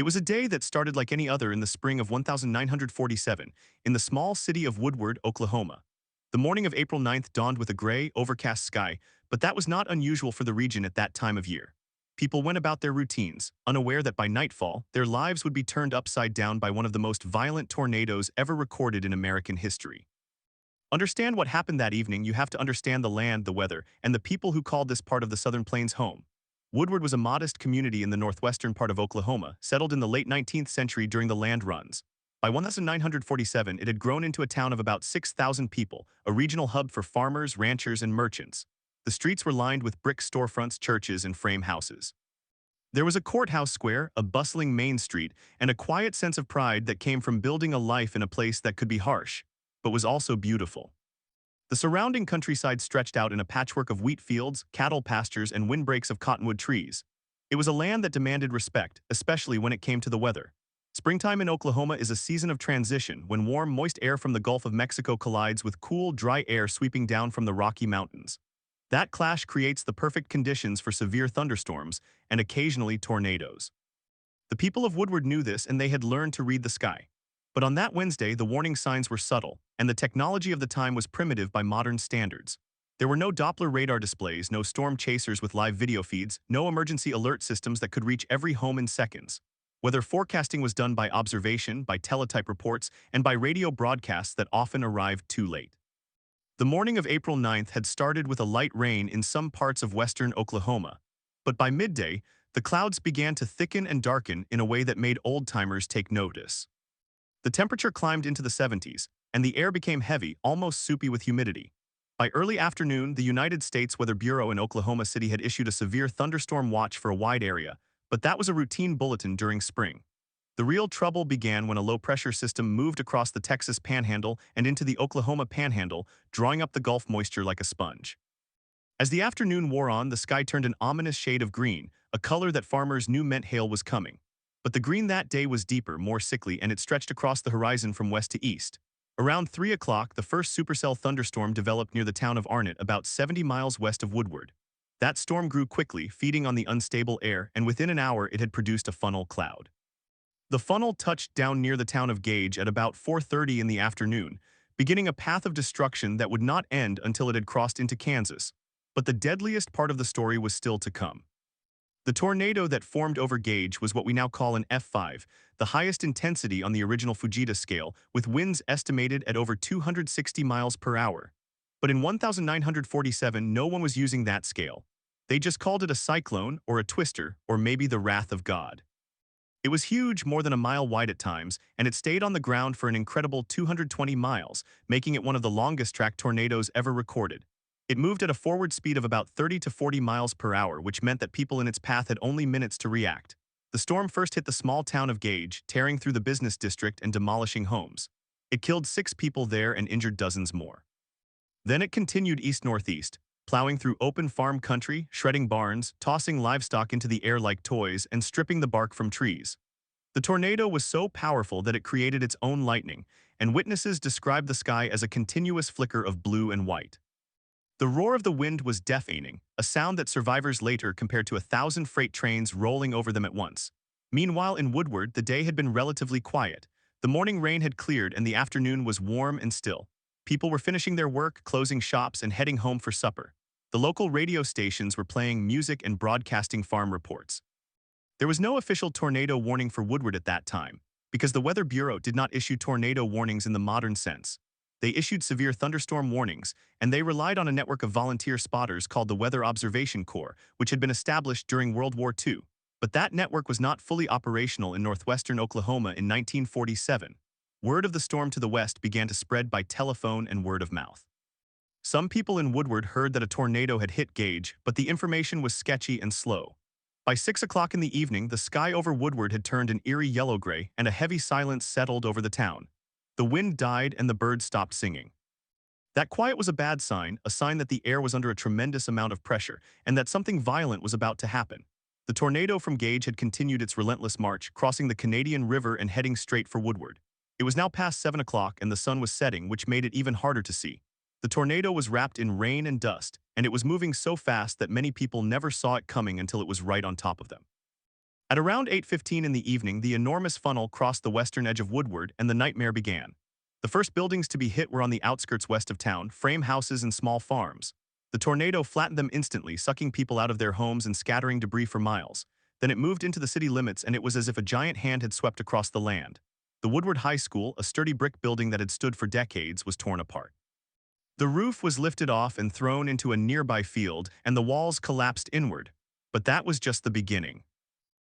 It was a day that started like any other in the spring of 1947 in the small city of Woodward, Oklahoma. The morning of April 9th dawned with a gray, overcast sky, but that was not unusual for the region at that time of year. People went about their routines, unaware that by nightfall, their lives would be turned upside down by one of the most violent tornadoes ever recorded in American history. Understand what happened that evening, you have to understand the land, the weather, and the people who called this part of the Southern Plains home. Woodward was a modest community in the northwestern part of Oklahoma, settled in the late 19th century during the land runs. By 1947, it had grown into a town of about 6,000 people, a regional hub for farmers, ranchers, and merchants. The streets were lined with brick storefronts, churches, and frame houses. There was a courthouse square, a bustling main street, and a quiet sense of pride that came from building a life in a place that could be harsh, but was also beautiful. The surrounding countryside stretched out in a patchwork of wheat fields, cattle pastures, and windbreaks of cottonwood trees. It was a land that demanded respect, especially when it came to the weather. Springtime in Oklahoma is a season of transition when warm, moist air from the Gulf of Mexico collides with cool, dry air sweeping down from the Rocky Mountains. That clash creates the perfect conditions for severe thunderstorms and occasionally tornadoes. The people of Woodward knew this, and they had learned to read the sky. But on that Wednesday, the warning signs were subtle, and the technology of the time was primitive by modern standards. There were no Doppler radar displays, no storm chasers with live video feeds, no emergency alert systems that could reach every home in seconds. Weather forecasting was done by observation, by teletype reports, and by radio broadcasts that often arrived too late. The morning of April 9th had started with a light rain in some parts of western Oklahoma, but by midday, the clouds began to thicken and darken in a way that made old-timers take notice. The temperature climbed into the 70s, and the air became heavy, almost soupy with humidity. By early afternoon, the United States Weather Bureau in Oklahoma City had issued a severe thunderstorm watch for a wide area, but that was a routine bulletin during spring. The real trouble began when a low-pressure system moved across the Texas Panhandle and into the Oklahoma Panhandle, drawing up the Gulf moisture like a sponge. As the afternoon wore on, the sky turned an ominous shade of green, a color that farmers knew meant hail was coming. But the green that day was deeper, more sickly, and it stretched across the horizon from west to east. Around 3 o'clock, the first supercell thunderstorm developed near the town of Arnott, about 70 miles west of Woodward. That storm grew quickly, feeding on the unstable air, and within an hour it had produced a funnel cloud. The funnel touched down near the town of Gage at about 4:30 in the afternoon, beginning a path of destruction that would not end until it had crossed into Kansas. But the deadliest part of the story was still to come. The tornado that formed over Gage was what we now call an F5, the highest intensity on the original Fujita scale, with winds estimated at over 260 miles per hour. But in 1947, no one was using that scale. They just called it a cyclone, or a twister, or maybe the wrath of God. It was huge, more than a mile wide at times, and it stayed on the ground for an incredible 220 miles, making it one of the longest-track tornadoes ever recorded. It moved at a forward speed of about 30 to 40 miles per hour, which meant that people in its path had only minutes to react. The storm first hit the small town of Gage, tearing through the business district and demolishing homes. It killed 6 people there and injured dozens more. Then it continued east-northeast, plowing through open farm country, shredding barns, tossing livestock into the air like toys, and stripping the bark from trees. The tornado was so powerful that it created its own lightning, and witnesses described the sky as a continuous flicker of blue and white. The roar of the wind was deafening, a sound that survivors later compared to 1,000 freight trains rolling over them at once. Meanwhile, in Woodward, the day had been relatively quiet. The morning rain had cleared and the afternoon was warm and still. People were finishing their work, closing shops, and heading home for supper. The local radio stations were playing music and broadcasting farm reports. There was no official tornado warning for Woodward at that time, because the Weather Bureau did not issue tornado warnings in the modern sense. They issued severe thunderstorm warnings, and they relied on a network of volunteer spotters called the Weather Observation Corps, which had been established during World War II. But that network was not fully operational in northwestern Oklahoma in 1947. Word of the storm to the west began to spread by telephone and word of mouth. Some people in Woodward heard that a tornado had hit Gage, but the information was sketchy and slow. By 6 o'clock in the evening, the sky over Woodward had turned an eerie yellow-gray, and a heavy silence settled over the town. The wind died and the birds stopped singing. That quiet was a bad sign, a sign that the air was under a tremendous amount of pressure, and that something violent was about to happen. The tornado from Gage had continued its relentless march, crossing the Canadian River and heading straight for Woodward. It was now past 7 o'clock and the sun was setting, which made it even harder to see. The tornado was wrapped in rain and dust, and it was moving so fast that many people never saw it coming until it was right on top of them. At around 8:15 in the evening, the enormous funnel crossed the western edge of Woodward and the nightmare began. The first buildings to be hit were on the outskirts west of town, frame houses and small farms. The tornado flattened them instantly, sucking people out of their homes and scattering debris for miles. Then it moved into the city limits, and it was as if a giant hand had swept across the land. The Woodward High School, a sturdy brick building that had stood for decades, was torn apart. The roof was lifted off and thrown into a nearby field, and the walls collapsed inward. But that was just the beginning.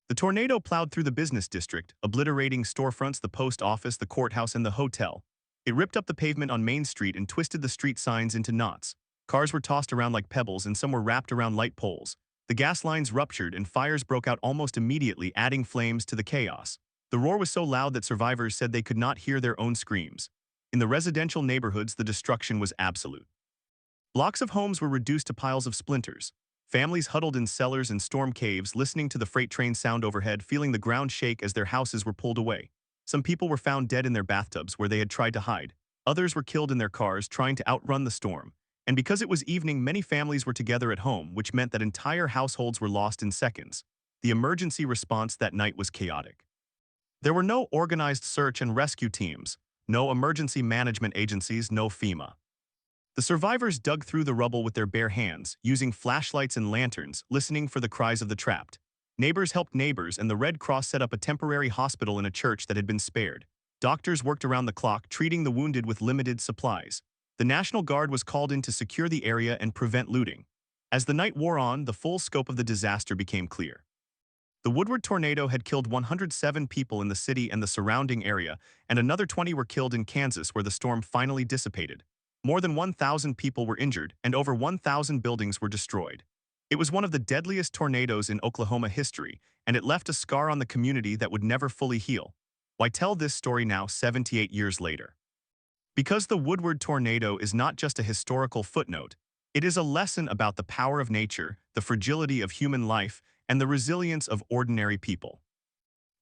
The tornado plowed through the business district, obliterating storefronts, the post office, the courthouse, and the hotel. It ripped up the pavement on Main Street and twisted the street signs into knots. Cars were tossed around like pebbles, and some were wrapped around light poles. The gas lines ruptured, and fires broke out almost immediately, adding flames to the chaos. The roar was so loud that survivors said they could not hear their own screams. In the residential neighborhoods, the destruction was absolute. Blocks of homes were reduced to piles of splinters. Families huddled in cellars and storm caves, listening to the freight train sound overhead, feeling the ground shake as their houses were pulled away. Some people were found dead in their bathtubs where they had tried to hide. Others were killed in their cars trying to outrun the storm. And because it was evening, many families were together at home, which meant that entire households were lost in seconds. The emergency response that night was chaotic. There were no organized search and rescue teams, no emergency management agencies, no FEMA. The survivors dug through the rubble with their bare hands, using flashlights and lanterns, listening for the cries of the trapped. Neighbors helped neighbors, and the Red Cross set up a temporary hospital in a church that had been spared. Doctors worked around the clock, treating the wounded with limited supplies. The National Guard was called in to secure the area and prevent looting. As the night wore on, the full scope of the disaster became clear. The Woodward tornado had killed 107 people in the city and the surrounding area, and another 20 were killed in Kansas, where the storm finally dissipated. More than 1,000 people were injured, and over 1,000 buildings were destroyed. It was one of the deadliest tornadoes in Oklahoma history, and it left a scar on the community that would never fully heal. Why tell this story now, 78 years later? Because the Woodward tornado is not just a historical footnote, it is a lesson about the power of nature, the fragility of human life, and the resilience of ordinary people.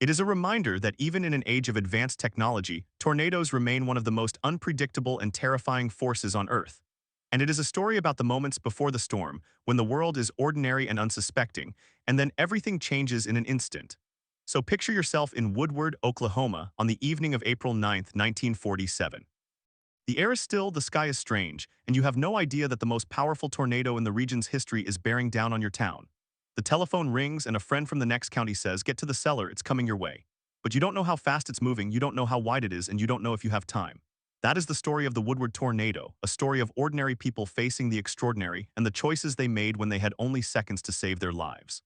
It is a reminder that even in an age of advanced technology, tornadoes remain one of the most unpredictable and terrifying forces on Earth. And it is a story about the moments before the storm, when the world is ordinary and unsuspecting, and then everything changes in an instant. So picture yourself in Woodward, Oklahoma, on the evening of April 9, 1947. The air is still, the sky is strange, and you have no idea that the most powerful tornado in the region's history is bearing down on your town. The telephone rings, and a friend from the next county says, "Get to the cellar, it's coming your way." But you don't know how fast it's moving, you don't know how wide it is, and you don't know if you have time. That is the story of the Woodward tornado, a story of ordinary people facing the extraordinary and the choices they made when they had only seconds to save their lives.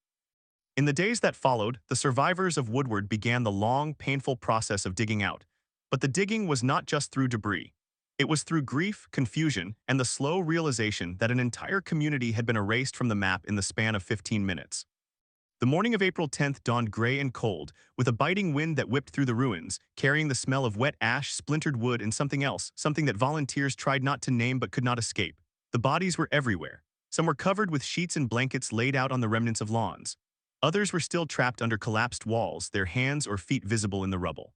In the days that followed, the survivors of Woodward began the long, painful process of digging out. But the digging was not just through debris. It was through grief, confusion, and the slow realization that an entire community had been erased from the map in the span of 15 minutes. The morning of April 10th dawned gray and cold, with a biting wind that whipped through the ruins, carrying the smell of wet ash, splintered wood, and something else, something that volunteers tried not to name but could not escape. The bodies were everywhere. Some were covered with sheets and blankets laid out on the remnants of lawns. Others were still trapped under collapsed walls, their hands or feet visible in the rubble.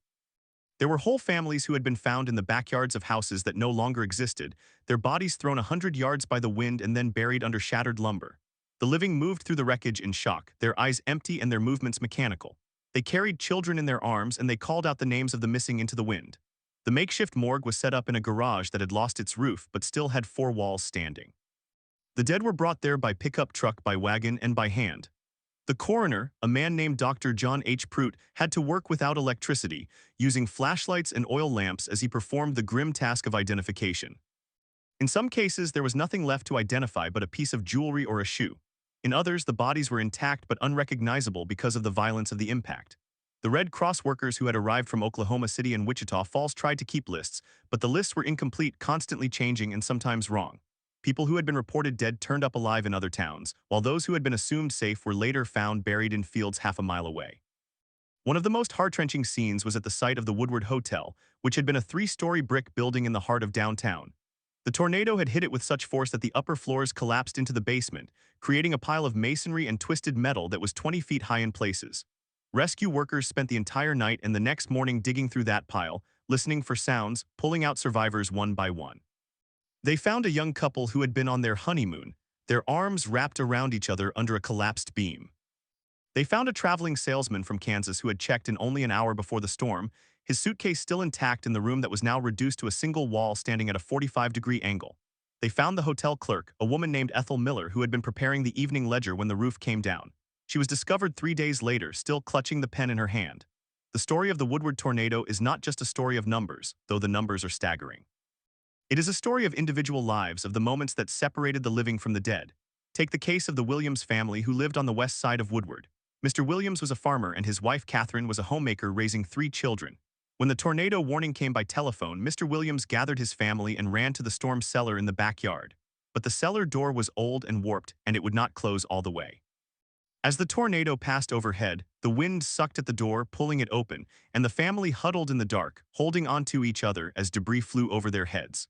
There were whole families who had been found in the backyards of houses that no longer existed, their bodies thrown 100 yards by the wind and then buried under shattered lumber. The living moved through the wreckage in shock, their eyes empty and their movements mechanical. They carried children in their arms, and they called out the names of the missing into the wind. The makeshift morgue was set up in a garage that had lost its roof but still had 4 walls standing. The dead were brought there by pickup truck, by wagon, and by hand. The coroner, a man named Dr. John H. Pruitt, had to work without electricity, using flashlights and oil lamps as he performed the grim task of identification. In some cases, there was nothing left to identify but a piece of jewelry or a shoe. In others, the bodies were intact but unrecognizable because of the violence of the impact. The Red Cross workers who had arrived from Oklahoma City and Wichita Falls tried to keep lists, but the lists were incomplete, constantly changing, and sometimes wrong. People who had been reported dead turned up alive in other towns, while those who had been assumed safe were later found buried in fields half a mile away. One of the most heart-wrenching scenes was at the site of the Woodward Hotel, which had been a 3-story brick building in the heart of downtown. The tornado had hit it with such force that the upper floors collapsed into the basement, creating a pile of masonry and twisted metal that was 20 feet high in places. Rescue workers spent the entire night and the next morning digging through that pile, listening for sounds, pulling out survivors one by one. They found a young couple who had been on their honeymoon, their arms wrapped around each other under a collapsed beam. They found a traveling salesman from Kansas who had checked in only an hour before the storm, his suitcase still intact in the room that was now reduced to a single wall standing at a 45-degree angle. They found the hotel clerk, a woman named Ethel Miller, who had been preparing the evening ledger when the roof came down. She was discovered 3 days later, still clutching the pen in her hand. The story of the Woodward tornado is not just a story of numbers, though the numbers are staggering. It is a story of individual lives, of the moments that separated the living from the dead. Take the case of the Williams family who lived on the west side of Woodward. Mr. Williams was a farmer and his wife Catherine was a homemaker raising 3 children. When the tornado warning came by telephone, Mr. Williams gathered his family and ran to the storm cellar in the backyard. But the cellar door was old and warped, and it would not close all the way. As the tornado passed overhead, the wind sucked at the door, pulling it open, and the family huddled in the dark, holding onto each other as debris flew over their heads.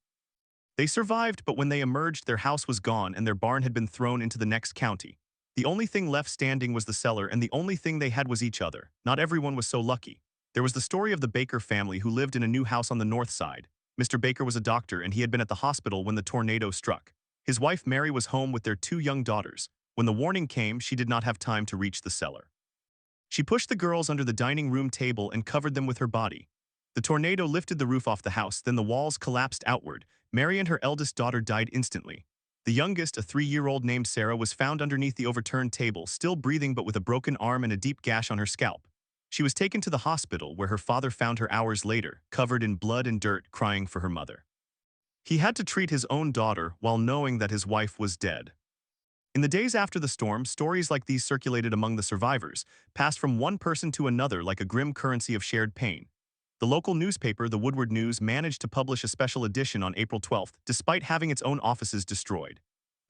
They survived, but when they emerged, their house was gone and their barn had been thrown into the next county. The only thing left standing was the cellar, and the only thing they had was each other. Not everyone was so lucky. There was the story of the Baker family who lived in a new house on the north side. Mr. Baker was a doctor and he had been at the hospital when the tornado struck. His wife Mary was home with their 2 young daughters. When the warning came, she did not have time to reach the cellar. She pushed the girls under the dining room table and covered them with her body. The tornado lifted the roof off the house, then the walls collapsed outward. Mary and her eldest daughter died instantly. The youngest, a 3-year-old named Sarah, was found underneath the overturned table, still breathing but with a broken arm and a deep gash on her scalp. She was taken to the hospital, where her father found her hours later, covered in blood and dirt, crying for her mother. He had to treat his own daughter while knowing that his wife was dead. In the days after the storm, stories like these circulated among the survivors, passed from one person to another like a grim currency of shared pain. The local newspaper, the Woodward News, managed to publish a special edition on April 12th, despite having its own offices destroyed.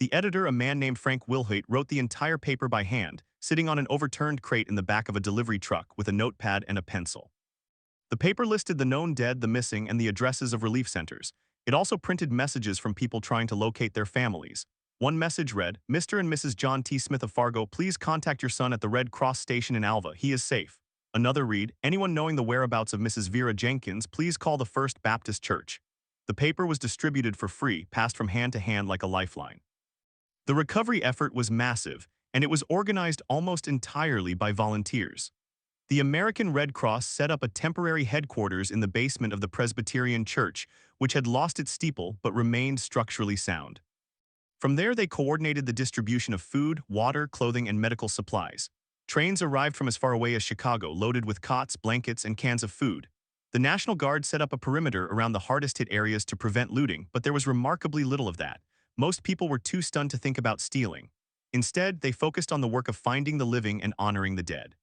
The editor, a man named Frank Wilhoit, wrote the entire paper by hand, sitting on an overturned crate in the back of a delivery truck with a notepad and a pencil. The paper listed the known dead, the missing, and the addresses of relief centers. It also printed messages from people trying to locate their families. One message read, "Mr. and Mrs. John T. Smith of Fargo, please contact your son at the Red Cross station in Alva. He is safe." Another read, "Anyone knowing the whereabouts of Mrs. Vera Jenkins, please call the First Baptist Church." The paper was distributed for free, passed from hand to hand like a lifeline. The recovery effort was massive, and it was organized almost entirely by volunteers. The American Red Cross set up a temporary headquarters in the basement of the Presbyterian Church, which had lost its steeple but remained structurally sound. From there, they coordinated the distribution of food, water, clothing, and medical supplies. Trains arrived from as far away as Chicago, loaded with cots, blankets, and cans of food. The National Guard set up a perimeter around the hardest-hit areas to prevent looting, but there was remarkably little of that. Most people were too stunned to think about stealing. Instead, they focused on the work of finding the living and honoring the dead.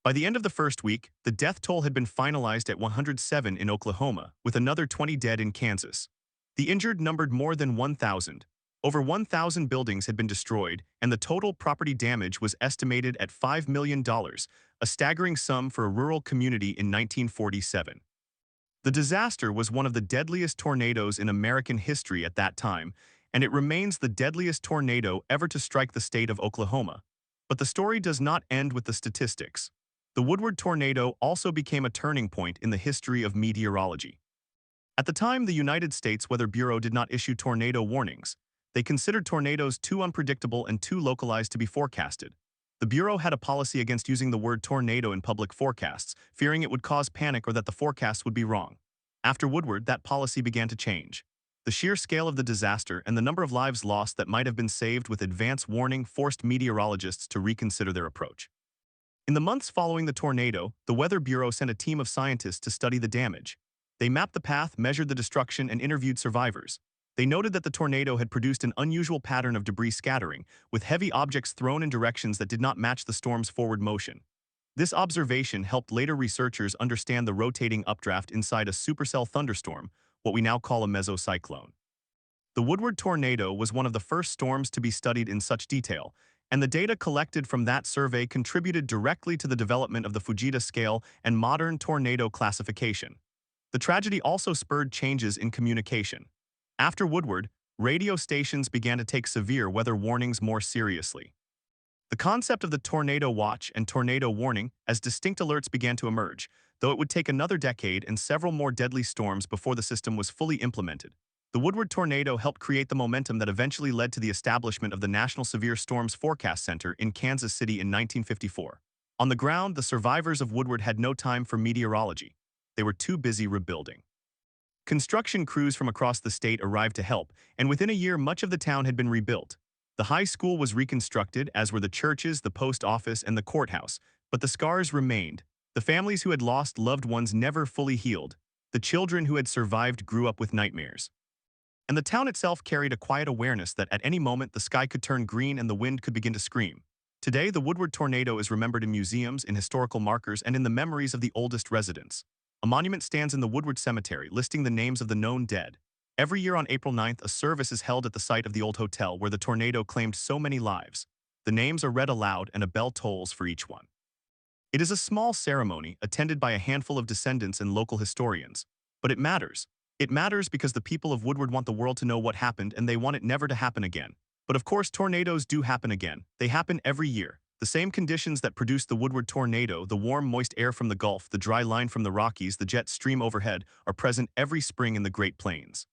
By the end of the first week, the death toll had been finalized at 107 in Oklahoma, with another 20 dead in Kansas. The injured numbered more than 1,000. Over 1,000 buildings had been destroyed, and the total property damage was estimated at $5 million, a staggering sum for a rural community in 1947. The disaster was one of the deadliest tornadoes in American history at that time, and it remains the deadliest tornado ever to strike the state of Oklahoma. But the story does not end with the statistics. The Woodward tornado also became a turning point in the history of meteorology. At the time, the United States Weather Bureau did not issue tornado warnings. They considered tornadoes too unpredictable and too localized to be forecasted. The Bureau had a policy against using the word tornado in public forecasts, fearing it would cause panic or that the forecasts would be wrong. After Woodward, that policy began to change. The sheer scale of the disaster and the number of lives lost that might have been saved with advance warning forced meteorologists to reconsider their approach. In the months following the tornado, the Weather Bureau sent a team of scientists to study the damage. They mapped the path, measured the destruction, and interviewed survivors. They noted that the tornado had produced an unusual pattern of debris scattering, with heavy objects thrown in directions that did not match the storm's forward motion. This observation helped later researchers understand the rotating updraft inside a supercell thunderstorm, what we now call a mesocyclone. The Woodward tornado was one of the first storms to be studied in such detail, and the data collected from that survey contributed directly to the development of the Fujita scale and modern tornado classification. The tragedy also spurred changes in communication. After Woodward, radio stations began to take severe weather warnings more seriously. The concept of the tornado watch and tornado warning as distinct alerts began to emerge, though it would take another decade and several more deadly storms before the system was fully implemented. The Woodward tornado helped create the momentum that eventually led to the establishment of the National Severe Storms Forecast Center in Kansas City in 1954. On the ground, the survivors of Woodward had no time for meteorology. They were too busy rebuilding. Construction crews from across the state arrived to help, and within a year much of the town had been rebuilt. The high school was reconstructed, as were the churches, the post office, and the courthouse, but the scars remained. The families who had lost loved ones never fully healed. The children who had survived grew up with nightmares. And the town itself carried a quiet awareness that at any moment the sky could turn green and the wind could begin to scream. Today, the Woodward tornado is remembered in museums, in historical markers, and in the memories of the oldest residents. A monument stands in the Woodward Cemetery, listing the names of the known dead. Every year on April 9th, a service is held at the site of the old hotel where the tornado claimed so many lives. The names are read aloud and a bell tolls for each one. It is a small ceremony, attended by a handful of descendants and local historians. But it matters. It matters because the people of Woodward want the world to know what happened and they want it never to happen again. But of course, tornadoes do happen again. They happen every year. The same conditions that produced the Woodward tornado, the warm, moist air from the Gulf, the dry line from the Rockies, the jet stream overhead, are present every spring in the Great Plains.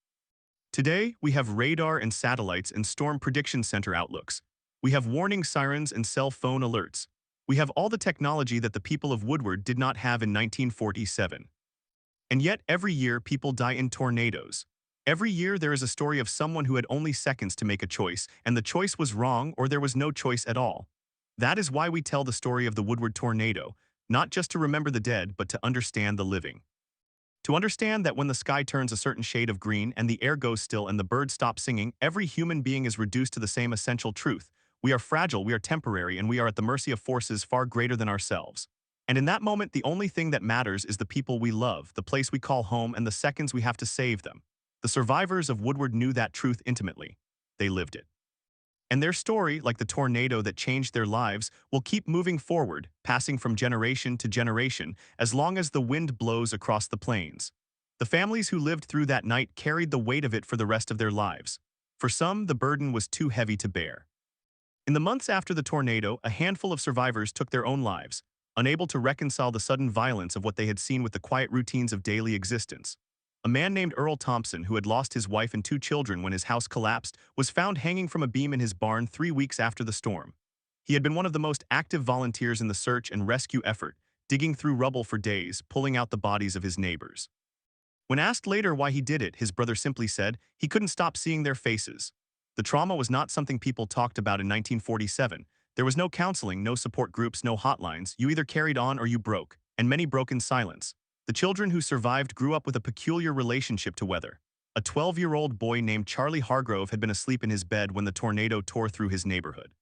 Today, we have radar and satellites and storm prediction center outlooks. We have warning sirens and cell phone alerts. We have all the technology that the people of Woodward did not have in 1947. And yet, every year, people die in tornadoes. Every year, there is a story of someone who had only seconds to make a choice, and the choice was wrong or there was no choice at all. That is why we tell the story of the Woodward tornado, not just to remember the dead, but to understand the living. To understand that when the sky turns a certain shade of green and the air goes still and the birds stop singing, every human being is reduced to the same essential truth. We are fragile, we are temporary, and we are at the mercy of forces far greater than ourselves. And in that moment, the only thing that matters is the people we love, the place we call home, and the seconds we have to save them. The survivors of Woodward knew that truth intimately. They lived it. And their story, like the tornado that changed their lives, will keep moving forward, passing from generation to generation, as long as the wind blows across the plains. The families who lived through that night carried the weight of it for the rest of their lives. For some, the burden was too heavy to bear. In the months after the tornado, a handful of survivors took their own lives, unable to reconcile the sudden violence of what they had seen with the quiet routines of daily existence. A man named Earl Thompson, who had lost his wife and 2 children when his house collapsed, was found hanging from a beam in his barn 3 weeks after the storm. He had been one of the most active volunteers in the search and rescue effort, digging through rubble for days, pulling out the bodies of his neighbors. When asked later why he did it, his brother simply said he couldn't stop seeing their faces. The trauma was not something people talked about in 1947. There was no counseling, no support groups, no hotlines. You either carried on or you broke, and many broke in silence. The children who survived grew up with a peculiar relationship to weather. A 12-year-old boy named Charlie Hargrove had been asleep in his bed when the tornado tore through his neighborhood.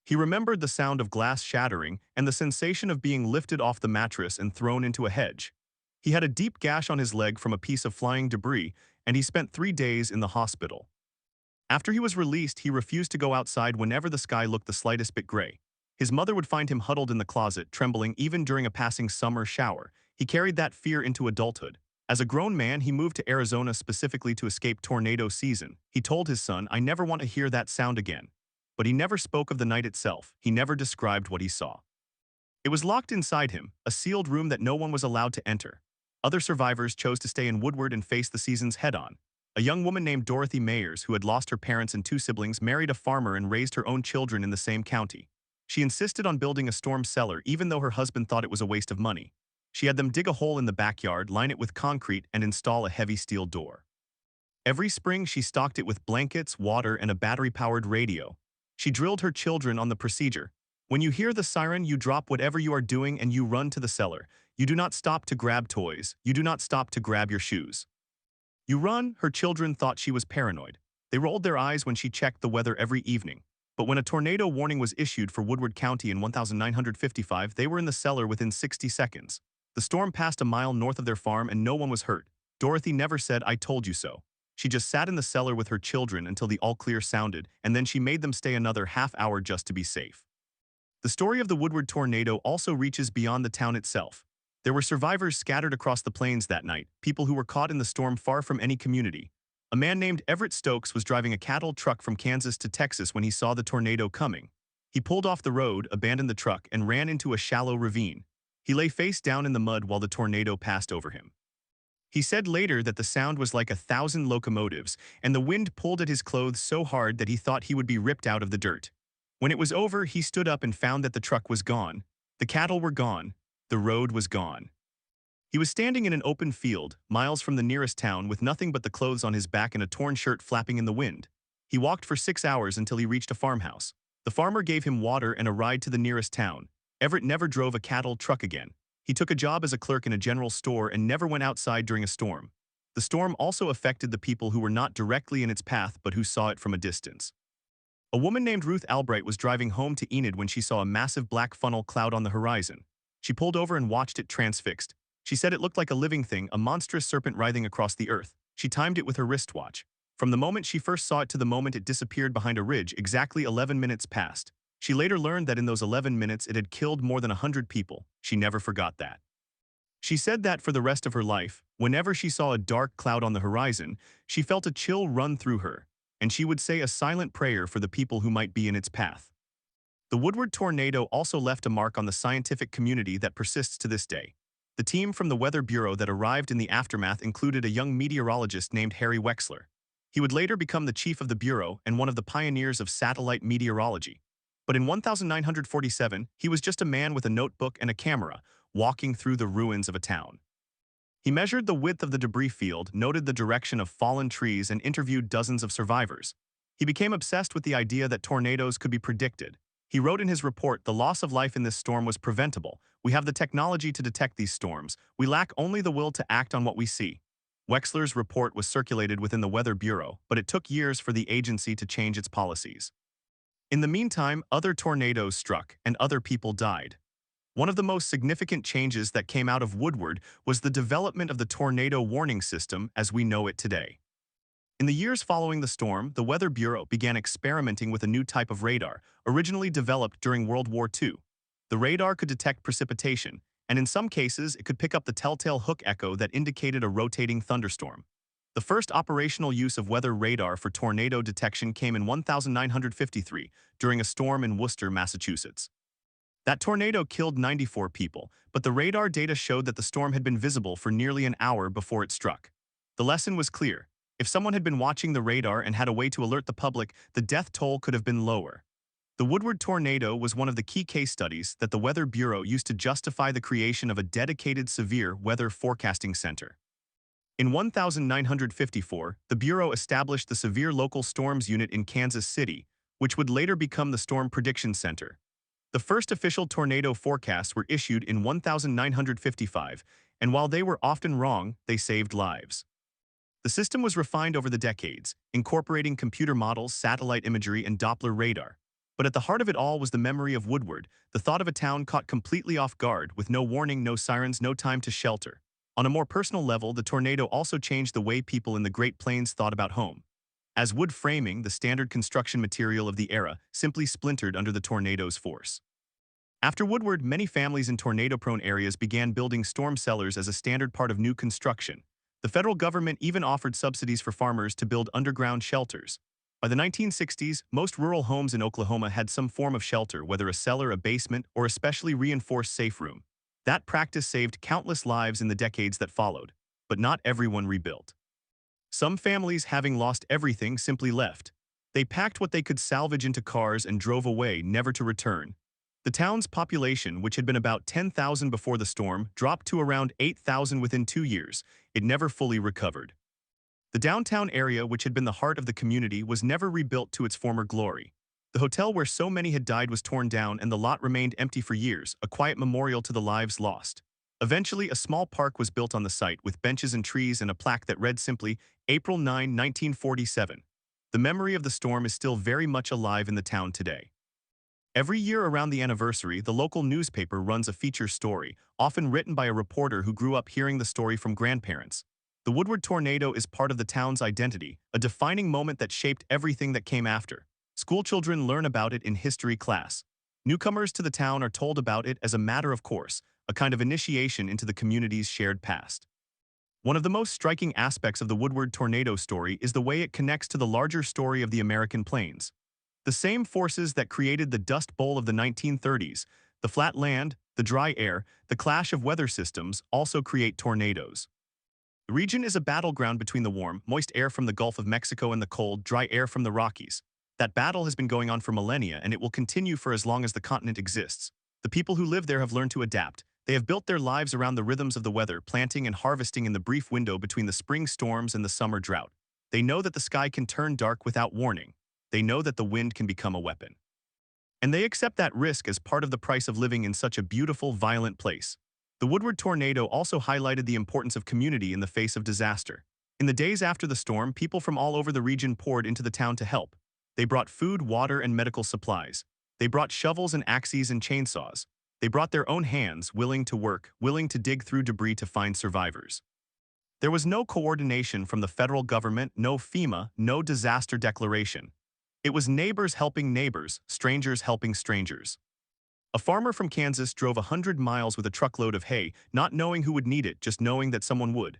He remembered the sound of glass shattering and the sensation of being lifted off the mattress and thrown into a hedge. He had a deep gash on his leg from a piece of flying debris, and he spent 3 days in the hospital. After he was released, he refused to go outside whenever the sky looked the slightest bit gray. His mother would find him huddled in the closet, trembling even during a passing summer shower. He carried that fear into adulthood. As a grown man, he moved to Arizona specifically to escape tornado season. He told his son, "I never want to hear that sound again." But he never spoke of the night itself. He never described what he saw. It was locked inside him, a sealed room that no one was allowed to enter. Other survivors chose to stay in Woodward and face the seasons head-on. A young woman named Dorothy Mayers, who had lost her parents and 2 siblings, married a farmer and raised her own children in the same county. She insisted on building a storm cellar even though her husband thought it was a waste of money. She had them dig a hole in the backyard, line it with concrete, and install a heavy steel door. Every spring, she stocked it with blankets, water, and a battery-powered radio. She drilled her children on the procedure. When you hear the siren, you drop whatever you are doing and you run to the cellar. You do not stop to grab toys. You do not stop to grab your shoes. You run. Her children thought she was paranoid. They rolled their eyes when she checked the weather every evening. But when a tornado warning was issued for Woodward County in 1955, they were in the cellar within 60 seconds. The storm passed a mile north of their farm and no one was hurt. Dorothy never said, "I told you so." She just sat in the cellar with her children until the all-clear sounded, and then she made them stay another half hour just to be safe. The story of the Woodward tornado also reaches beyond the town itself. There were survivors scattered across the plains that night, people who were caught in the storm far from any community. A man named Everett Stokes was driving a cattle truck from Kansas to Texas when he saw the tornado coming. He pulled off the road, abandoned the truck, and ran into a shallow ravine. He lay face down in the mud while the tornado passed over him. He said later that the sound was like 1,000 locomotives, and the wind pulled at his clothes so hard that he thought he would be ripped out of the dirt. When it was over, he stood up and found that the truck was gone. The cattle were gone. The road was gone. He was standing in an open field, miles from the nearest town, with nothing but the clothes on his back and a torn shirt flapping in the wind. He walked for 6 hours until he reached a farmhouse. The farmer gave him water and a ride to the nearest town. Everett never drove a cattle truck again. He took a job as a clerk in a general store and never went outside during a storm. The storm also affected the people who were not directly in its path but who saw it from a distance. A woman named Ruth Albright was driving home to Enid when she saw a massive black funnel cloud on the horizon. She pulled over and watched it transfixed. She said it looked like a living thing, a monstrous serpent writhing across the earth. She timed it with her wristwatch. From the moment she first saw it to the moment it disappeared behind a ridge, exactly 11 minutes passed. She later learned that in those 11 minutes it had killed more than 100 people. She never forgot that. She said that for the rest of her life, whenever she saw a dark cloud on the horizon, she felt a chill run through her, and she would say a silent prayer for the people who might be in its path. The Woodward tornado also left a mark on the scientific community that persists to this day. The team from the Weather Bureau that arrived in the aftermath included a young meteorologist named Harry Wexler. He would later become the chief of the Bureau and one of the pioneers of satellite meteorology. But in 1947, he was just a man with a notebook and a camera, walking through the ruins of a town. He measured the width of the debris field, noted the direction of fallen trees, and interviewed dozens of survivors. He became obsessed with the idea that tornadoes could be predicted. He wrote in his report, "The loss of life in this storm was preventable. We have the technology to detect these storms. We lack only the will to act on what we see." Wexler's report was circulated within the Weather Bureau, but it took years for the agency to change its policies. In the meantime, other tornadoes struck, and other people died. One of the most significant changes that came out of Woodward was the development of the tornado warning system as we know it today. In the years following the storm, the Weather Bureau began experimenting with a new type of radar, originally developed during World War II. The radar could detect precipitation, and in some cases, it could pick up the telltale hook echo that indicated a rotating thunderstorm. The first operational use of weather radar for tornado detection came in 1953 during a storm in Worcester, Massachusetts. That tornado killed 94 people, but the radar data showed that the storm had been visible for nearly an hour before it struck. The lesson was clear. If someone had been watching the radar and had a way to alert the public, the death toll could have been lower. The Woodward tornado was one of the key case studies that the Weather Bureau used to justify the creation of a dedicated severe weather forecasting center. In 1954, the Bureau established the Severe Local Storms Unit in Kansas City, which would later become the Storm Prediction Center. The first official tornado forecasts were issued in 1955, and while they were often wrong, they saved lives. The system was refined over the decades, incorporating computer models, satellite imagery, and Doppler radar. But at the heart of it all was the memory of Woodward, the thought of a town caught completely off guard, with no warning, no sirens, no time to shelter. On a more personal level, the tornado also changed the way people in the Great Plains thought about home. As wood framing, the standard construction material of the era, simply splintered under the tornado's force. After Woodward, many families in tornado-prone areas began building storm cellars as a standard part of new construction. The federal government even offered subsidies for farmers to build underground shelters. By the 1960s, most rural homes in Oklahoma had some form of shelter, whether a cellar, a basement, or a specially reinforced safe room. That practice saved countless lives in the decades that followed, but not everyone rebuilt. Some families, having lost everything, simply left. They packed what they could salvage into cars and drove away, never to return. The town's population, which had been about 10,000 before the storm, dropped to around 8,000 within 2 years. It never fully recovered. The downtown area, which had been the heart of the community, was never rebuilt to its former glory. The hotel where so many had died was torn down, and the lot remained empty for years, a quiet memorial to the lives lost. Eventually, a small park was built on the site, with benches and trees and a plaque that read simply, April 9, 1947. The memory of the storm is still very much alive in the town today. Every year around the anniversary, the local newspaper runs a feature story, often written by a reporter who grew up hearing the story from grandparents. The Woodward tornado is part of the town's identity, a defining moment that shaped everything that came after. Schoolchildren learn about it in history class. Newcomers to the town are told about it as a matter of course, a kind of initiation into the community's shared past. One of the most striking aspects of the Woodward tornado story is the way it connects to the larger story of the American plains. The same forces that created the Dust Bowl of the 1930s, the flat land, the dry air, the clash of weather systems, also create tornadoes. The region is a battleground between the warm, moist air from the Gulf of Mexico and the cold, dry air from the Rockies. That battle has been going on for millennia, and it will continue for as long as the continent exists. The people who live there have learned to adapt. They have built their lives around the rhythms of the weather, planting and harvesting in the brief window between the spring storms and the summer drought. They know that the sky can turn dark without warning. They know that the wind can become a weapon. And they accept that risk as part of the price of living in such a beautiful, violent place. The Woodward tornado also highlighted the importance of community in the face of disaster. In the days after the storm, people from all over the region poured into the town to help. They brought food, water, and medical supplies. They brought shovels and axes and chainsaws. They brought their own hands, willing to work, willing to dig through debris to find survivors. There was no coordination from the federal government, no FEMA, no disaster declaration. It was neighbors helping neighbors, strangers helping strangers. A farmer from Kansas drove 100 miles with a truckload of hay, not knowing who would need it, just knowing that someone would.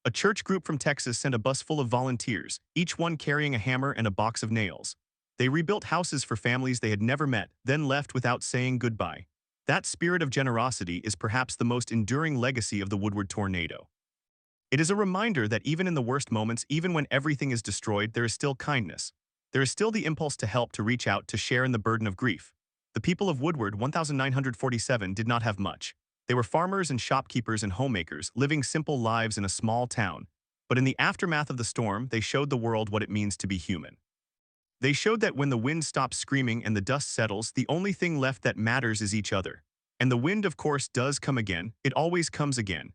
A church group from Texas sent a bus full of volunteers, each one carrying a hammer and a box of nails. They rebuilt houses for families they had never met, then left without saying goodbye. That spirit of generosity is perhaps the most enduring legacy of the Woodward tornado. It is a reminder that even in the worst moments, even when everything is destroyed, there is still kindness. There is still the impulse to help, to reach out, to share in the burden of grief. The people of Woodward, 1947, did not have much. They were farmers and shopkeepers and homemakers, living simple lives in a small town. But in the aftermath of the storm, they showed the world what it means to be human. They showed that when the wind stops screaming and the dust settles, the only thing left that matters is each other. And the wind, of course, does come again. It always comes again.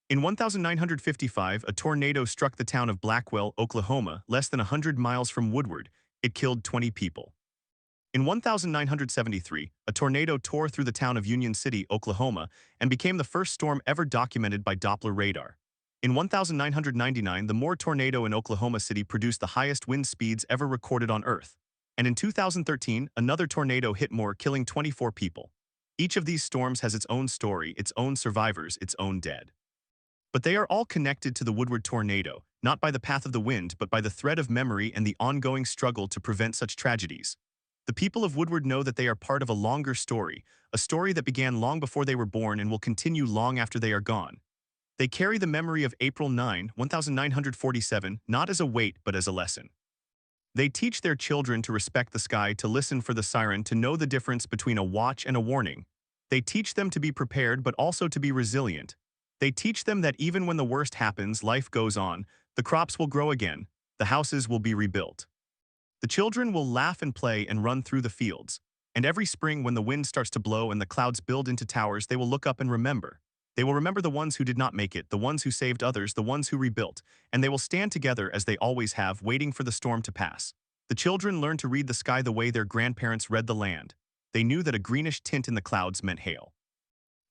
In 1955, a tornado struck the town of Blackwell, Oklahoma, less than 100 miles from Woodward. It killed 20 people. In 1973, a tornado tore through the town of Union City, Oklahoma, and became the first storm ever documented by Doppler radar. In 1999, the Moore tornado in Oklahoma City produced the highest wind speeds ever recorded on Earth. And in 2013, another tornado hit Moore, killing 24 people. Each of these storms has its own story, its own survivors, its own dead. But they are all connected to the Woodward tornado, not by the path of the wind, but by the thread of memory and the ongoing struggle to prevent such tragedies. The people of Woodward know that they are part of a longer story, a story that began long before they were born and will continue long after they are gone. They carry the memory of April 9, 1947, not as a weight but as a lesson. They teach their children to respect the sky, to listen for the siren, to know the difference between a watch and a warning. They teach them to be prepared but also to be resilient. They teach them that even when the worst happens, life goes on, the crops will grow again, the houses will be rebuilt. The children will laugh and play and run through the fields. And every spring when the wind starts to blow and the clouds build into towers, they will look up and remember. They will remember the ones who did not make it, the ones who saved others, the ones who rebuilt, and they will stand together as they always have, waiting for the storm to pass. The children learn to read the sky the way their grandparents read the land. They knew that a greenish tint in the clouds meant hail.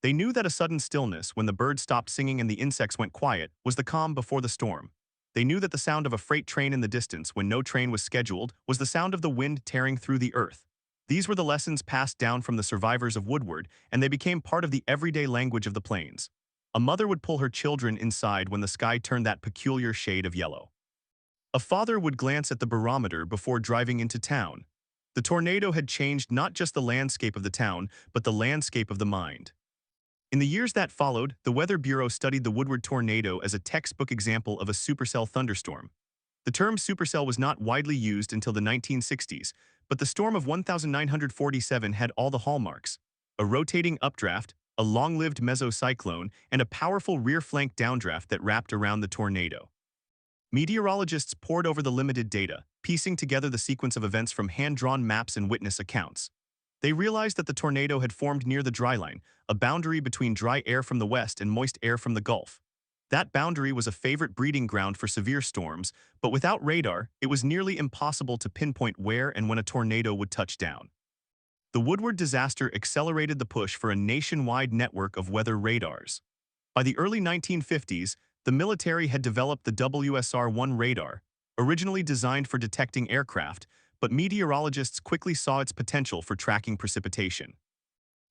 They knew that a sudden stillness, when the birds stopped singing and the insects went quiet, was the calm before the storm. They knew that the sound of a freight train in the distance, when no train was scheduled, was the sound of the wind tearing through the earth. These were the lessons passed down from the survivors of Woodward, and they became part of the everyday language of the plains. A mother would pull her children inside when the sky turned that peculiar shade of yellow. A father would glance at the barometer before driving into town. The tornado had changed not just the landscape of the town, but the landscape of the mind. In the years that followed, the Weather Bureau studied the Woodward tornado as a textbook example of a supercell thunderstorm. The term supercell was not widely used until the 1960s, but the storm of 1947 had all the hallmarks: a rotating updraft, a long-lived mesocyclone, and a powerful rear-flank downdraft that wrapped around the tornado. Meteorologists pored over the limited data, piecing together the sequence of events from hand-drawn maps and witness accounts. They realized that the tornado had formed near the dry line, a boundary between dry air from the west and moist air from the Gulf. That boundary was a favorite breeding ground for severe storms, but without radar, it was nearly impossible to pinpoint where and when a tornado would touch down. The Woodward disaster accelerated the push for a nationwide network of weather radars. By the early 1950s, the military had developed the WSR-1 radar, originally designed for detecting aircraft, but meteorologists quickly saw its potential for tracking precipitation.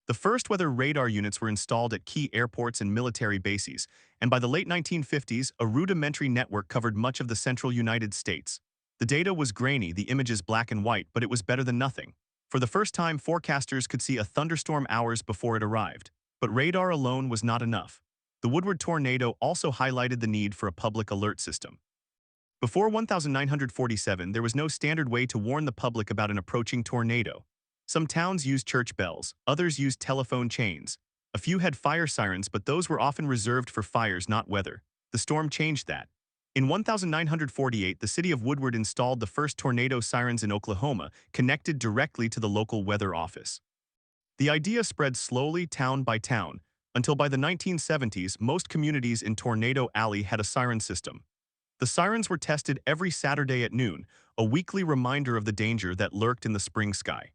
The first weather radar units were installed at key airports and military bases, and by the late 1950s, a rudimentary network covered much of the central United States. The data was grainy, the images black and white, but it was better than nothing. For the first time, forecasters could see a thunderstorm hours before it arrived. But radar alone was not enough. The Woodward Tornado also highlighted the need for a public alert system. Before 1947, there was no standard way to warn the public about an approaching tornado. Some towns used church bells, others used telephone chains. A few had fire sirens, but those were often reserved for fires, not weather. The storm changed that. In 1948, the city of Woodward installed the first tornado sirens in Oklahoma, connected directly to the local weather office. The idea spread slowly town by town, until by the 1970s, most communities in Tornado Alley had a siren system. The sirens were tested every Saturday at noon, a weekly reminder of the danger that lurked in the spring sky.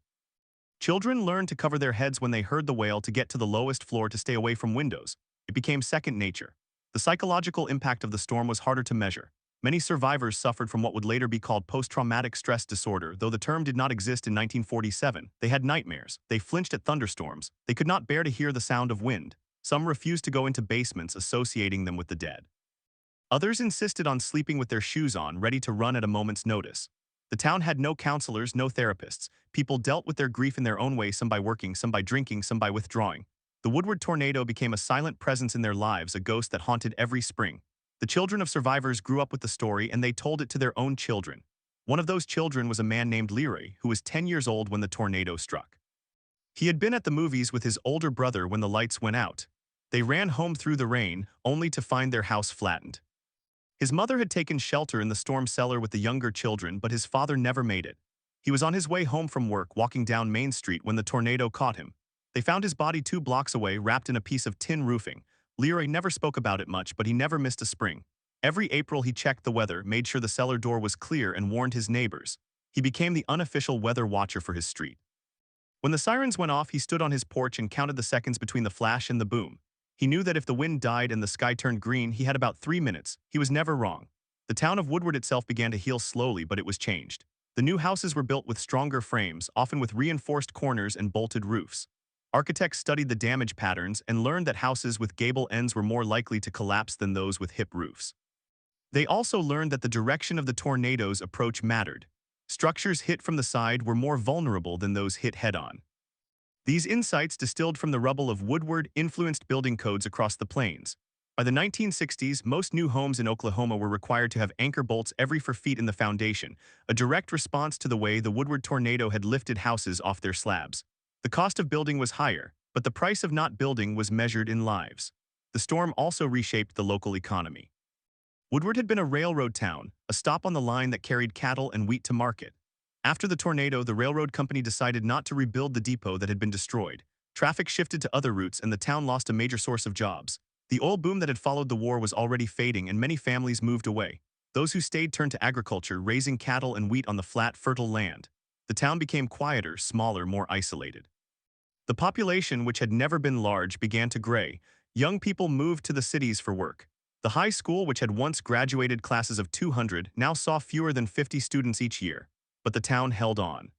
Children learned to cover their heads when they heard the wail to get to the lowest floor to stay away from windows. It became second nature. The psychological impact of the storm was harder to measure. Many survivors suffered from what would later be called post-traumatic stress disorder, though the term did not exist in 1947. They had nightmares. They flinched at thunderstorms. They could not bear to hear the sound of wind. Some refused to go into basements, associating them with the dead. Others insisted on sleeping with their shoes on, ready to run at a moment's notice. The town had no counselors, no therapists. People dealt with their grief in their own way, some by working, some by drinking, some by withdrawing. The Woodward Tornado became a silent presence in their lives, a ghost that haunted every spring. The children of survivors grew up with the story, and they told it to their own children. One of those children was a man named Leroy, who was 10 years old when the tornado struck. He had been at the movies with his older brother when the lights went out. They ran home through the rain, only to find their house flattened. His mother had taken shelter in the storm cellar with the younger children, but his father never made it. He was on his way home from work, walking down Main Street, when the tornado caught him. They found his body 2 blocks away, wrapped in a piece of tin roofing. Leroy never spoke about it much, but he never missed a spring. Every April he checked the weather, made sure the cellar door was clear, and warned his neighbors. He became the unofficial weather watcher for his street. When the sirens went off, he stood on his porch and counted the seconds between the flash and the boom. He knew that if the wind died and the sky turned green, he had about 3 minutes. He was never wrong. The town of Woodward itself began to heal slowly, but it was changed. The new houses were built with stronger frames, often with reinforced corners and bolted roofs. Architects studied the damage patterns and learned that houses with gable ends were more likely to collapse than those with hip roofs. They also learned that the direction of the tornado's approach mattered. Structures hit from the side were more vulnerable than those hit head-on. These insights, distilled from the rubble of Woodward, influenced building codes across the plains. By the 1960s, most new homes in Oklahoma were required to have anchor bolts every 4 feet in the foundation, a direct response to the way the Woodward tornado had lifted houses off their slabs. The cost of building was higher, but the price of not building was measured in lives. The storm also reshaped the local economy. Woodward had been a railroad town, a stop on the line that carried cattle and wheat to market. After the tornado, the railroad company decided not to rebuild the depot that had been destroyed. Traffic shifted to other routes, and the town lost a major source of jobs. The oil boom that had followed the war was already fading, and many families moved away. Those who stayed turned to agriculture, raising cattle and wheat on the flat, fertile land. The town became quieter, smaller, more isolated. The population, which had never been large, began to gray. Young people moved to the cities for work. The high school, which had once graduated classes of 200, now saw fewer than 50 students each year. But the town held on.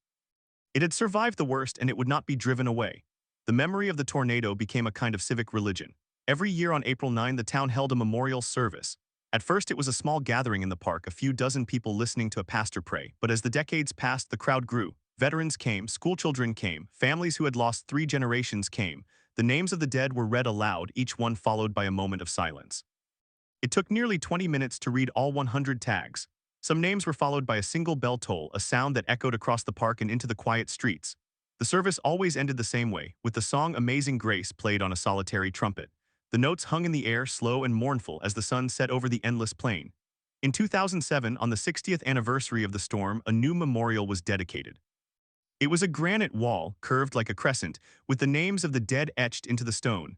It had survived the worst, and it would not be driven away. The memory of the tornado became a kind of civic religion. Every year on April 9, the town held a memorial service. At first, it was a small gathering in the park, a few dozen people listening to a pastor pray. But as the decades passed, the crowd grew. Veterans came, schoolchildren came, families who had lost 3 generations came. The names of the dead were read aloud, each one followed by a moment of silence. It took nearly 20 minutes to read all 100 tags. Some names were followed by a single bell toll, a sound that echoed across the park and into the quiet streets. The service always ended the same way, with the song Amazing Grace played on a solitary trumpet. The notes hung in the air, slow and mournful, as the sun set over the endless plain. In 2007, on the 60th anniversary of the storm, a new memorial was dedicated. It was a granite wall, curved like a crescent, with the names of the dead etched into the stone.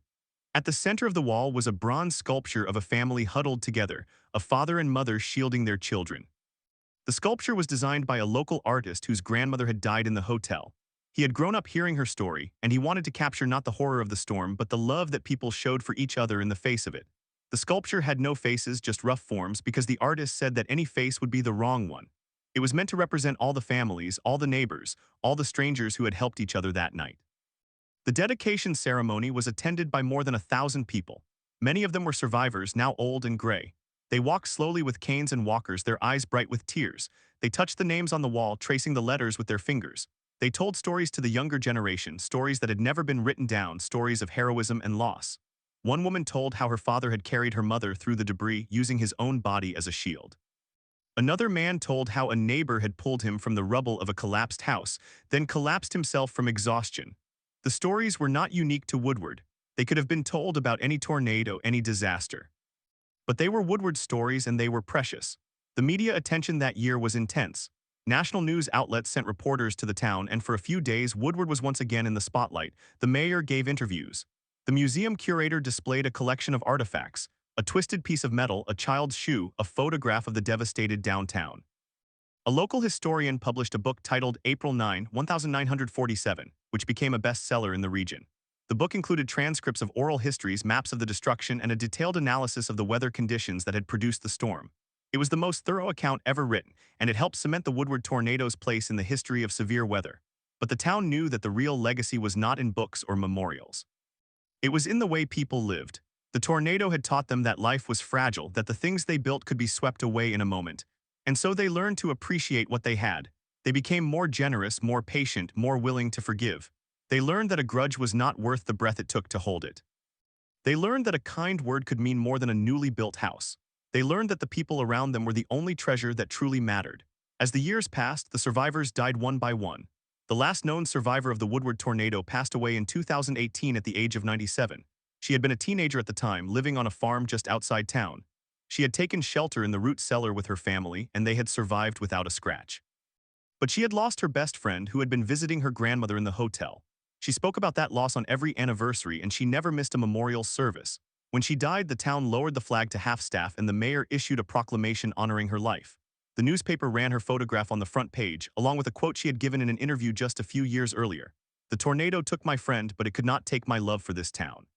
At the center of the wall was a bronze sculpture of a family huddled together, a father and mother shielding their children. The sculpture was designed by a local artist whose grandmother had died in the hotel. He had grown up hearing her story, and he wanted to capture not the horror of the storm, but the love that people showed for each other in the face of it. The sculpture had no faces, just rough forms, because the artist said that any face would be the wrong one. It was meant to represent all the families, all the neighbors, all the strangers who had helped each other that night. The dedication ceremony was attended by more than 1,000 people. Many of them were survivors, now old and gray. They walked slowly with canes and walkers, their eyes bright with tears. They touched the names on the wall, tracing the letters with their fingers. They told stories to the younger generation, stories that had never been written down, stories of heroism and loss. One woman told how her father had carried her mother through the debris using his own body as a shield. Another man told how a neighbor had pulled him from the rubble of a collapsed house, then collapsed himself from exhaustion. The stories were not unique to Woodward. They could have been told about any tornado, any disaster. But they were Woodward's stories and they were precious. The media attention that year was intense. National news outlets sent reporters to the town, and for a few days Woodward was once again in the spotlight. The mayor gave interviews. The museum curator displayed a collection of artifacts: a twisted piece of metal, a child's shoe, a photograph of the devastated downtown. A local historian published a book titled April 9, 1947, which became a bestseller in the region. The book included transcripts of oral histories, maps of the destruction, and a detailed analysis of the weather conditions that had produced the storm. It was the most thorough account ever written, and it helped cement the Woodward Tornado's place in the history of severe weather. But the town knew that the real legacy was not in books or memorials. It was in the way people lived. The tornado had taught them that life was fragile, that the things they built could be swept away in a moment. And so they learned to appreciate what they had. They became more generous, more patient, more willing to forgive. They learned that a grudge was not worth the breath it took to hold it. They learned that a kind word could mean more than a newly built house. They learned that the people around them were the only treasure that truly mattered. As the years passed, the survivors died one by one. The last known survivor of the Woodward tornado passed away in 2018 at the age of 97. She had been a teenager at the time, living on a farm just outside town. She had taken shelter in the root cellar with her family, and they had survived without a scratch. But she had lost her best friend, who had been visiting her grandmother in the hotel. She spoke about that loss on every anniversary, and she never missed a memorial service. When she died, the town lowered the flag to half-staff, and the mayor issued a proclamation honoring her life. The newspaper ran her photograph on the front page, along with a quote she had given in an interview just a few years earlier. "The tornado took my friend, but it could not take my love for this town.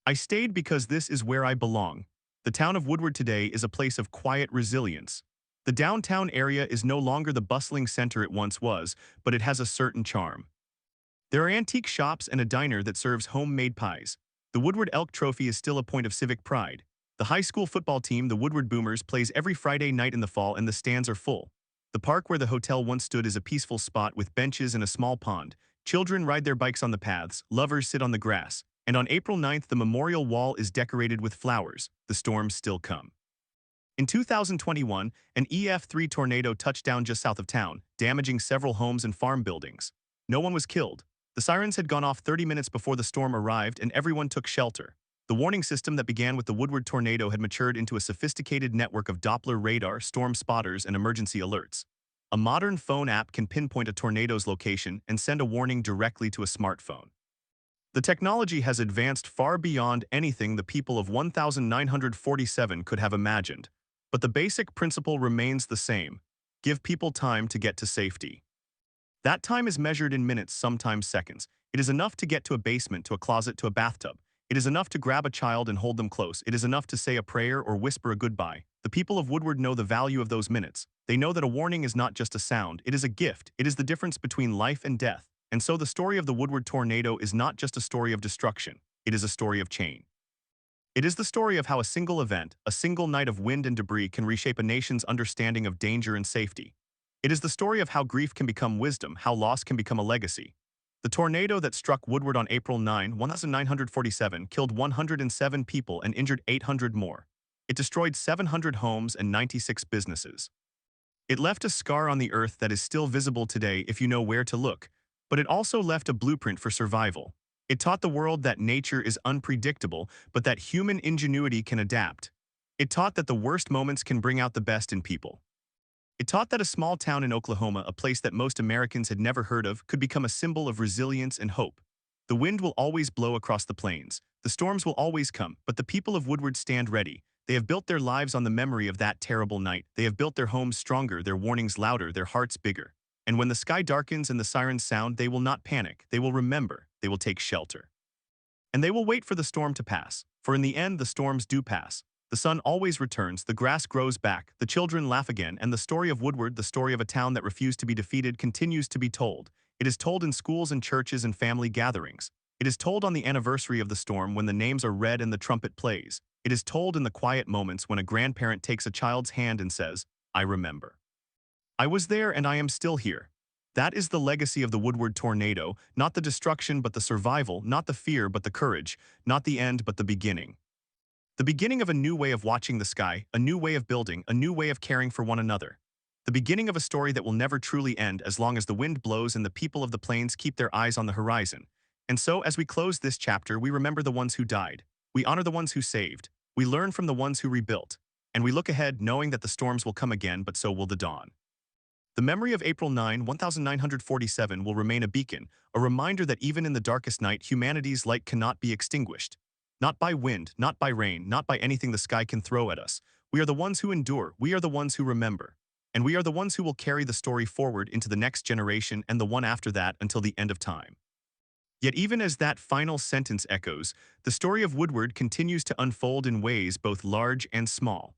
I stayed because this is where I belong." The town of Woodward today is a place of quiet resilience. The downtown area is no longer the bustling center it once was, but it has a certain charm. There are antique shops and a diner that serves homemade pies. The Woodward Elk Trophy is still a point of civic pride. The high school football team, the Woodward Boomers, plays every Friday night in the fall, and the stands are full. The park where the hotel once stood is a peaceful spot with benches and a small pond. Children ride their bikes on the paths, lovers sit on the grass, and on April 9th the memorial wall is decorated with flowers. The storms still come. In 2021, an EF3 tornado touched down just south of town, damaging several homes and farm buildings. No one was killed. The sirens had gone off 30 minutes before the storm arrived, and everyone took shelter. The warning system that began with the Woodward tornado had matured into a sophisticated network of Doppler radar, storm spotters, and emergency alerts. A modern phone app can pinpoint a tornado's location and send a warning directly to a smartphone. The technology has advanced far beyond anything the people of 1947 could have imagined. But the basic principle remains the same: give people time to get to safety. That time is measured in minutes, sometimes seconds. It is enough to get to a basement, to a closet, to a bathtub. It is enough to grab a child and hold them close. It is enough to say a prayer or whisper a goodbye. The people of Woodward know the value of those minutes. They know that a warning is not just a sound, it is a gift. It is the difference between life and death. And so the story of the Woodward tornado is not just a story of destruction. It is a story of change. It is the story of how a single event, a single night of wind and debris, can reshape a nation's understanding of danger and safety. It is the story of how grief can become wisdom, how loss can become a legacy. The tornado that struck Woodward on April 9, 1947 killed 107 people and injured 800 more. It destroyed 700 homes and 96 businesses. It left a scar on the earth that is still visible today if you know where to look, but it also left a blueprint for survival. It taught the world that nature is unpredictable, but that human ingenuity can adapt. It taught that the worst moments can bring out the best in people. It taught that a small town in Oklahoma, a place that most Americans had never heard of, could become a symbol of resilience and hope. The wind will always blow across the plains. The storms will always come, but the people of Woodward stand ready. They have built their lives on the memory of that terrible night. They have built their homes stronger, their warnings louder, their hearts bigger. And when the sky darkens and the sirens sound, they will not panic. They will remember. They will take shelter. And they will wait for the storm to pass. For in the end, the storms do pass. The sun always returns, the grass grows back, the children laugh again, and the story of Woodward, the story of a town that refused to be defeated, continues to be told. It is told in schools and churches and family gatherings. It is told on the anniversary of the storm when the names are read and the trumpet plays. It is told in the quiet moments when a grandparent takes a child's hand and says, "I remember. I was there and I am still here." That is the legacy of the Woodward tornado, not the destruction but the survival, not the fear but the courage, not the end but the beginning. The beginning of a new way of watching the sky, a new way of building, a new way of caring for one another. The beginning of a story that will never truly end as long as the wind blows and the people of the plains keep their eyes on the horizon. And so, as we close this chapter, we remember the ones who died. We honor the ones who saved. We learn from the ones who rebuilt. And we look ahead knowing that the storms will come again, but so will the dawn. The memory of April 9, 1947 will remain a beacon, a reminder that even in the darkest night, humanity's light cannot be extinguished. Not by wind, not by rain, not by anything the sky can throw at us. We are the ones who endure, we are the ones who remember. And we are the ones who will carry the story forward into the next generation and the one after that until the end of time. Yet even as that final sentence echoes, the story of Woodward continues to unfold in ways both large and small.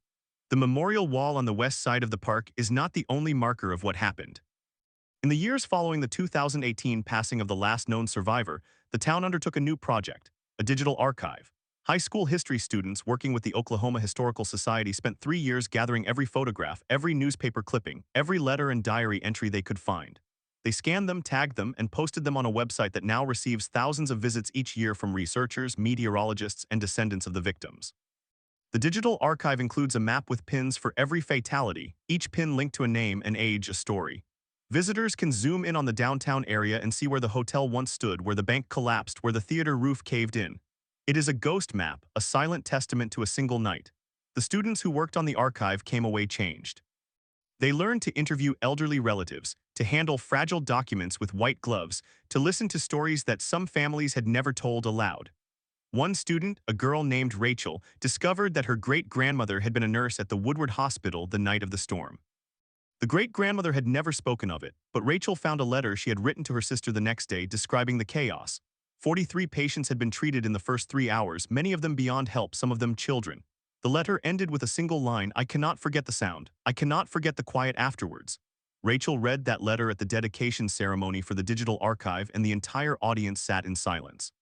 The memorial wall on the west side of the park is not the only marker of what happened. In the years following the 2018 passing of the last known survivor, the town undertook a new project, a digital archive. High school history students working with the Oklahoma Historical Society spent 3 years gathering every photograph, every newspaper clipping, every letter and diary entry they could find. They scanned them, tagged them, and posted them on a website that now receives thousands of visits each year from researchers, meteorologists, and descendants of the victims. The digital archive includes a map with pins for every fatality, each pin linked to a name, an age, a story. Visitors can zoom in on the downtown area and see where the hotel once stood, where the bank collapsed, where the theater roof caved in. It is a ghost map, a silent testament to a single night. The students who worked on the archive came away changed. They learned to interview elderly relatives, to handle fragile documents with white gloves, to listen to stories that some families had never told aloud. One student, a girl named Rachel, discovered that her great-grandmother had been a nurse at the Woodward Hospital the night of the storm. The great-grandmother had never spoken of it, but Rachel found a letter she had written to her sister the next day describing the chaos. 43 patients had been treated in the first 3 hours, many of them beyond help, some of them children. The letter ended with a single line, "I cannot forget the sound. I cannot forget the quiet afterwards." Rachel read that letter at the dedication ceremony for the digital archive, and the entire audience sat in silence.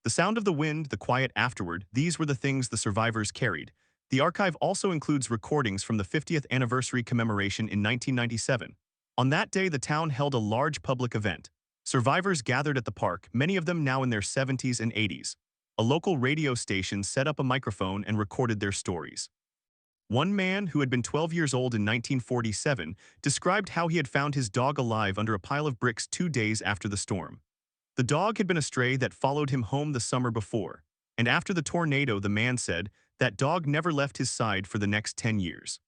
The sound of the wind, the quiet afterward, these were the things the survivors carried. The archive also includes recordings from the 50th anniversary commemoration in 1997. On that day, the town held a large public event. Survivors gathered at the park, many of them now in their 70s and 80s. A local radio station set up a microphone and recorded their stories. One man, who had been 12 years old in 1947, described how he had found his dog alive under a pile of bricks 2 days after the storm. The dog had been a stray that followed him home the summer before, and after the tornado, the man said, that dog never left his side for the next 10 years.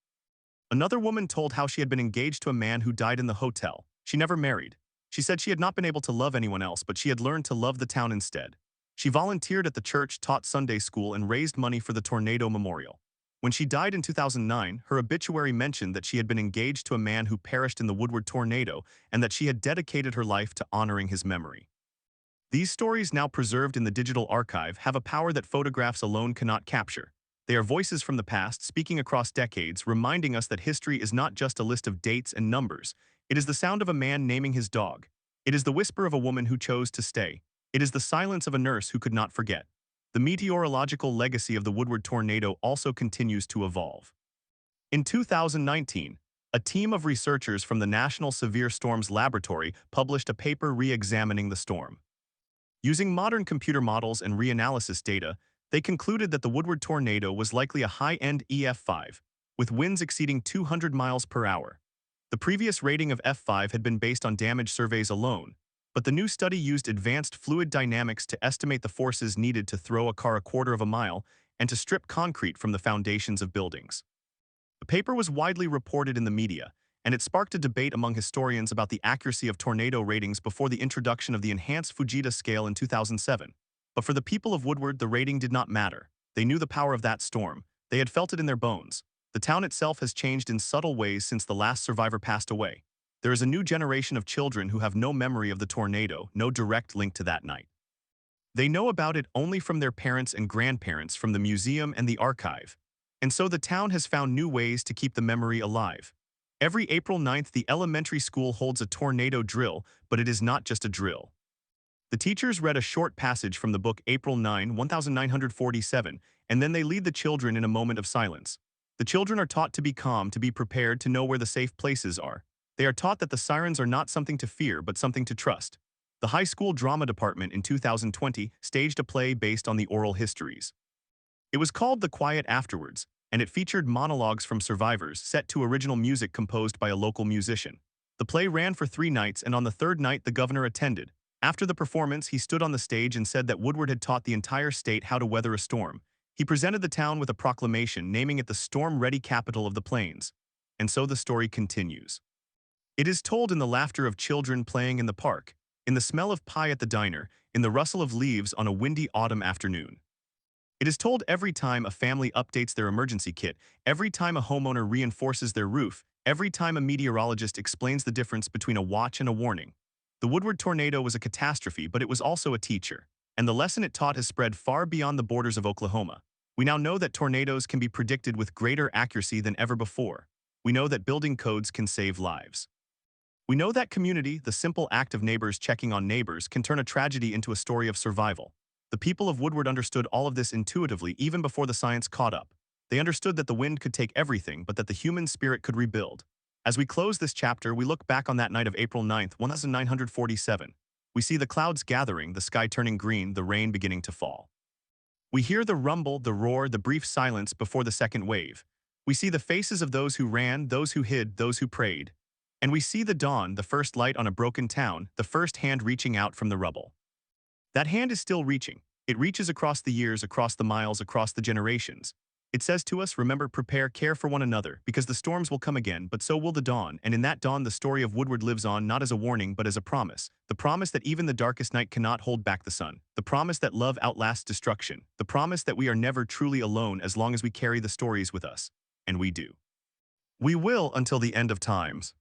Another woman told how she had been engaged to a man who died in the hotel. She never married. She said she had not been able to love anyone else, but she had learned to love the town instead. She volunteered at the church, taught Sunday school, and raised money for the tornado memorial. When she died in 2009, her obituary mentioned that she had been engaged to a man who perished in the Woodward tornado and that she had dedicated her life to honoring his memory. These stories, now preserved in the digital archive, have a power that photographs alone cannot capture. They are voices from the past, speaking across decades, reminding us that history is not just a list of dates and numbers. It is the sound of a man naming his dog. It is the whisper of a woman who chose to stay. It is the silence of a nurse who could not forget. The meteorological legacy of the Woodward tornado also continues to evolve. In 2019, a team of researchers from the National Severe Storms Laboratory published a paper re-examining the storm. Using modern computer models and reanalysis data, they concluded that the Woodward tornado was likely a high-end EF5, with winds exceeding 200 miles per hour. The previous rating of F5 had been based on damage surveys alone, but the new study used advanced fluid dynamics to estimate the forces needed to throw a car a quarter of a mile and to strip concrete from the foundations of buildings. The paper was widely reported in the media, and it sparked a debate among historians about the accuracy of tornado ratings before the introduction of the enhanced Fujita scale in 2007. But for the people of Woodward, the rating did not matter. They knew the power of that storm. They had felt it in their bones. The town itself has changed in subtle ways since the last survivor passed away. There is a new generation of children who have no memory of the tornado, no direct link to that night. They know about it only from their parents and grandparents, from the museum and the archive. And so the town has found new ways to keep the memory alive. Every April 9th, the elementary school holds a tornado drill, but it is not just a drill. The teachers read a short passage from the book April 9, 1947, and then they lead the children in a moment of silence. The children are taught to be calm, to be prepared, to know where the safe places are. They are taught that the sirens are not something to fear but something to trust. The high school drama department in 2020 staged a play based on the oral histories. It was called The Quiet Afterwards, and it featured monologues from survivors set to original music composed by a local musician. The play ran for 3 nights, and on the third night the governor attended. After the performance, he stood on the stage and said that Woodward had taught the entire state how to weather a storm. He presented the town with a proclamation naming it the storm-ready capital of the plains. And so the story continues. It is told in the laughter of children playing in the park, in the smell of pie at the diner, in the rustle of leaves on a windy autumn afternoon. It is told every time a family updates their emergency kit, every time a homeowner reinforces their roof, every time a meteorologist explains the difference between a watch and a warning. The Woodward tornado was a catastrophe, but it was also a teacher, and the lesson it taught has spread far beyond the borders of Oklahoma. We now know that tornadoes can be predicted with greater accuracy than ever before. We know that building codes can save lives. We know that community, the simple act of neighbors checking on neighbors, can turn a tragedy into a story of survival. The people of Woodward understood all of this intuitively even before the science caught up. They understood that the wind could take everything, but that the human spirit could rebuild. As we close this chapter, we look back on that night of April 9th, 1947. We see the clouds gathering, the sky turning green, the rain beginning to fall. We hear the rumble, the roar, the brief silence before the second wave. We see the faces of those who ran, those who hid, those who prayed. And we see the dawn, the first light on a broken town, the first hand reaching out from the rubble. That hand is still reaching. It reaches across the years, across the miles, across the generations. It says to us, remember, prepare, care for one another, because the storms will come again, but so will the dawn, and in that dawn the story of Woodward lives on, not as a warning but as a promise. The promise that even the darkest night cannot hold back the sun. The promise that love outlasts destruction. The promise that we are never truly alone as long as we carry the stories with us. And we do. We will until the end of times.